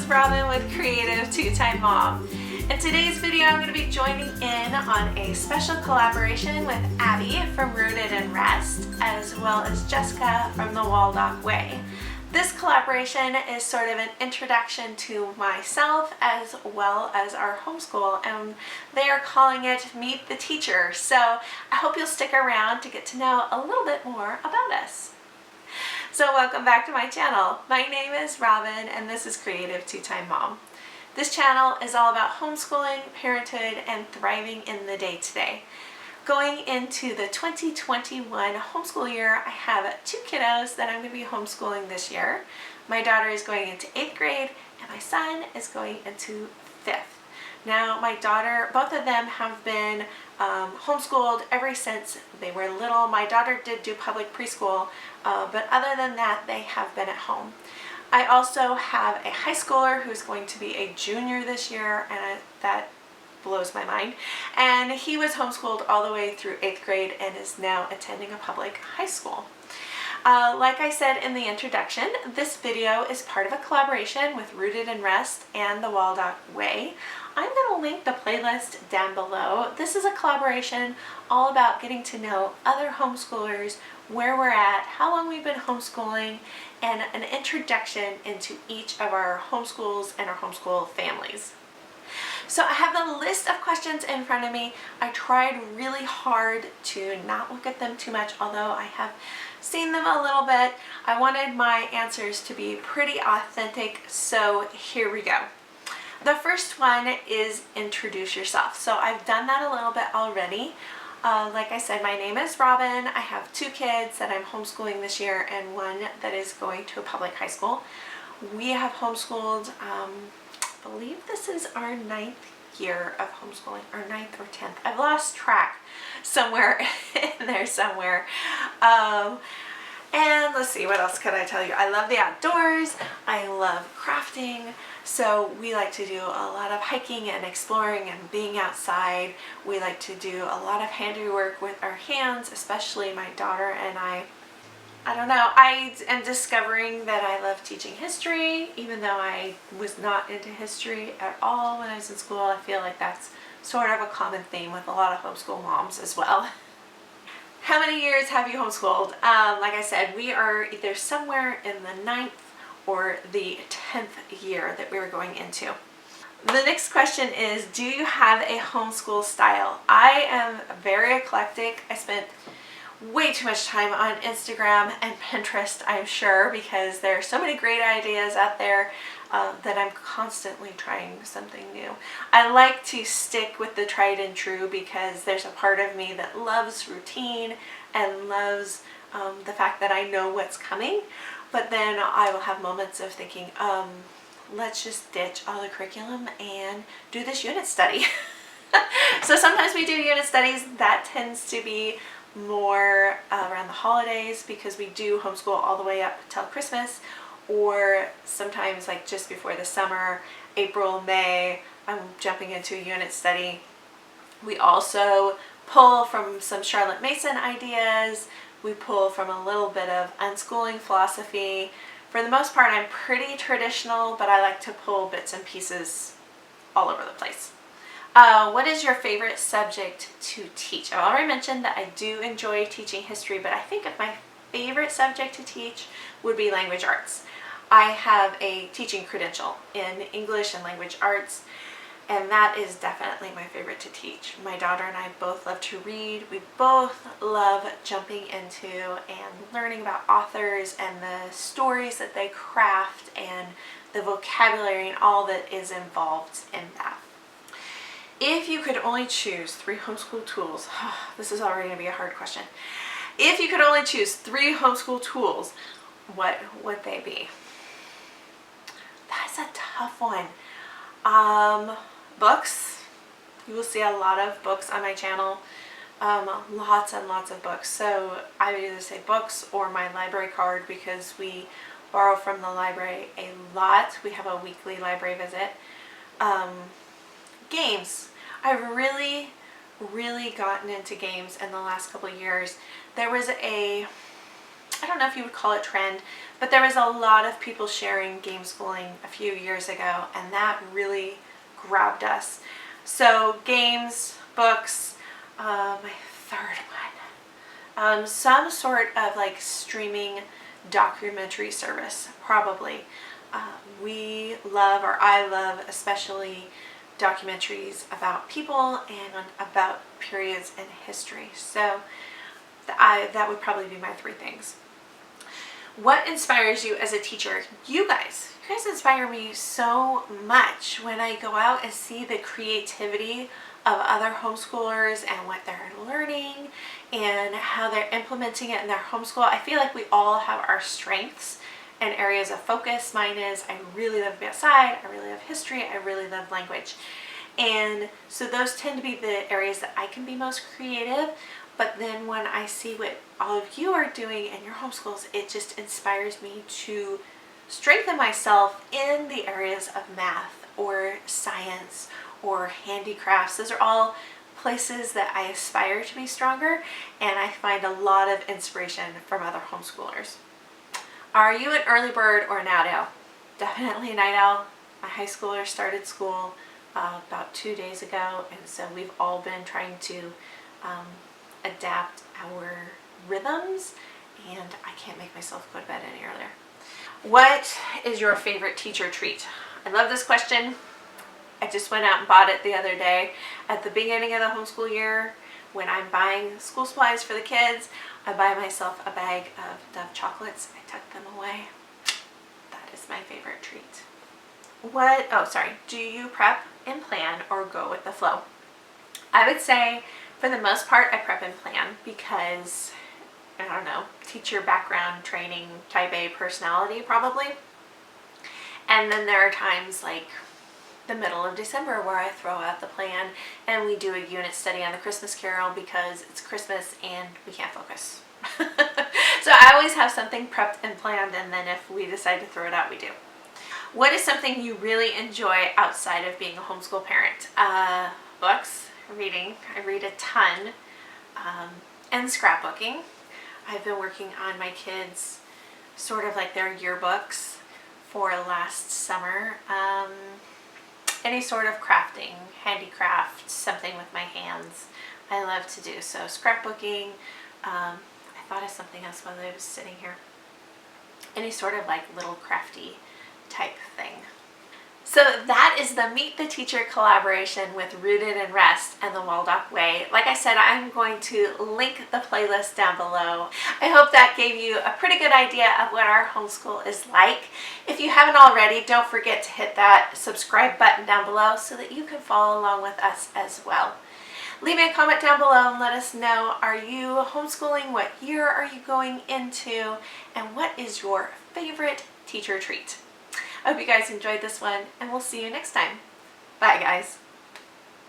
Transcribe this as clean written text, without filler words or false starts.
Robin with Creative2xmom. In today's video, I'm going to be joining in on a special collaboration with Abby from Rooted in Rest, as well as Jessica from the Waldock Way. This collaboration is sort of an introduction to myself as well as our homeschool, and they are calling it Meet the Teacher. So I hope you'll stick around to get to know a little bit more about us. So welcome back to my channel. My name is Robin and this is Creative2xmom. This channel is all about homeschooling, parenthood, and thriving in the day-to-day. Going into the 2021 homeschool year, I have two kiddos that I'm going to be homeschooling this year. My daughter is going into 8th grade and my son is going into 5th. Now my daughter, both of them have been homeschooled ever since they were little. My daughter did do public preschool, but other than that, they have been at home. I also have a high schooler who's going to be a junior this year, and that blows my mind. And he was homeschooled all the way through 8th grade and is now attending a public high school. Like I said in the introduction, this video is part of a collaboration with Rooted in Rest and the Waldock Way. I'm going to link the playlist down below. This is a collaboration all about getting to know other homeschoolers, where we're at, how long we've been homeschooling, and an introduction into each of our homeschools and our homeschool families. So I have the list of questions in front of me. I tried really hard to not look at them too much, although I have seen them a little bit. I wanted my answers to be pretty authentic, so here we go. The first one is introduce yourself. So I've done that a little bit already. Like I said, my name is Robin. I have two kids that I'm homeschooling this year and one that is going to a public high school. We have homeschooled, I believe this is our 9th year of homeschooling, or 9th or 10th. I've lost track somewhere in there somewhere. And let's see, what else could I tell you? I love the outdoors. I love crafting. So we like to do a lot of hiking and exploring and being outside. We like to do a lot of handiwork with our hands, especially my daughter and I. I don't know, I am discovering that I love teaching history, even though I was not into history at all when I was in school. I feel like that's sort of a common theme with a lot of homeschool moms as well. How many years have you homeschooled? Like I said, we are either somewhere in the 9th or the 10th year that we were going into. The next question is, do you have a homeschool style? I am very eclectic. I spent way too much time on Instagram and Pinterest, I'm sure, because there are so many great ideas out there that I'm constantly trying something new. I like to stick with the tried and true because there's a part of me that loves routine and loves the fact that I know what's coming, but then I will have moments of thinking, let's just ditch all the curriculum and do this unit study. So sometimes we do unit studies. That tends to be more around the holidays because we do homeschool all the way up till Christmas, or sometimes like just before the summer, April, May, I'm jumping into a unit study. We also pull from some Charlotte Mason ideas. We pull from a little bit of unschooling philosophy. For the most part, I'm pretty traditional, but I like to pull bits and pieces all over the place. What is your favorite subject to teach? I've already mentioned that I do enjoy teaching history, but I think my favorite subject to teach would be language arts. I have a teaching credential in English and language arts, and that is definitely my favorite to teach. My daughter and I both love to read. We both love jumping into and learning about authors and the stories that they craft and the vocabulary and all that is involved in that. If you could only choose 3 homeschool tools, this is already going to be a hard question. If you could only choose 3 homeschool tools, what would they be? That's a tough one. Books. You will see a lot of books on my channel. Lots and lots of books. So I would either say books or my library card because we borrow from the library a lot. We have a weekly library visit. Games. I've really gotten into games in the last couple of years. There was a I don't know if you would call it trend, but there was a lot of people sharing game schooling a few years ago, and that really grabbed us. So games, books, my third one, some sort of like streaming documentary service, probably. We love, or I love especially, documentaries about people and about periods in history. So that would probably be my three things. What inspires you as a teacher? You guys inspire me so much when I go out and see the creativity of other homeschoolers and what they're learning and how they're implementing it in their homeschool. I feel like we all have our strengths and areas of focus. Mine is I really love being outside, I really love history, I really love language. And so those tend to be the areas that I can be most creative. But then when I see what all of you are doing in your homeschools, it just inspires me to strengthen myself in the areas of math or science or handicrafts. Those are all places that I aspire to be stronger, and I find a lot of inspiration from other homeschoolers. Are you an early bird or a night owl? Definitely a night owl. My high schooler started school about 2 days ago, and so we've all been trying to adapt our rhythms, and I can't make myself go to bed any earlier. What is your favorite teacher treat? I love this question. I just went out and bought it the other day. At the beginning of the homeschool year, when I'm buying school supplies for the kids, I buy myself a bag of Dove chocolates. I tuck them away. That is my favorite treat. Do you prep and plan or go with the flow? I would say for the most part I prep and plan because, I don't know, teacher background, training, type A personality probably. And then there are times like the middle of December where I throw out the plan and we do a unit study on the Christmas Carol because it's Christmas and we can't focus. So I always have something prepped and planned, and then if we decide to throw it out, we do. What is something you really enjoy outside of being a homeschool parent? Books, reading. I read a ton, and scrapbooking. I've been working on my kids' sort of like their yearbooks for last summer. Any sort of crafting, handicraft, something with my hands, I love to do. So scrapbooking. I thought of something else while I was sitting here. Any sort of like little crafty type thing. So that is the Meet the Teacher collaboration with Rooted in Rest and the Waldock Way. Like I said, I'm going to link the playlist down below. I hope that gave you a pretty good idea of what our homeschool is like. If you haven't already, don't forget to hit that subscribe button down below so that you can follow along with us as well. Leave me a comment down below and let us know, are you homeschooling? What year are you going into? And what is your favorite teacher treat? I hope you guys enjoyed this one, and we'll see you next time. Bye, guys.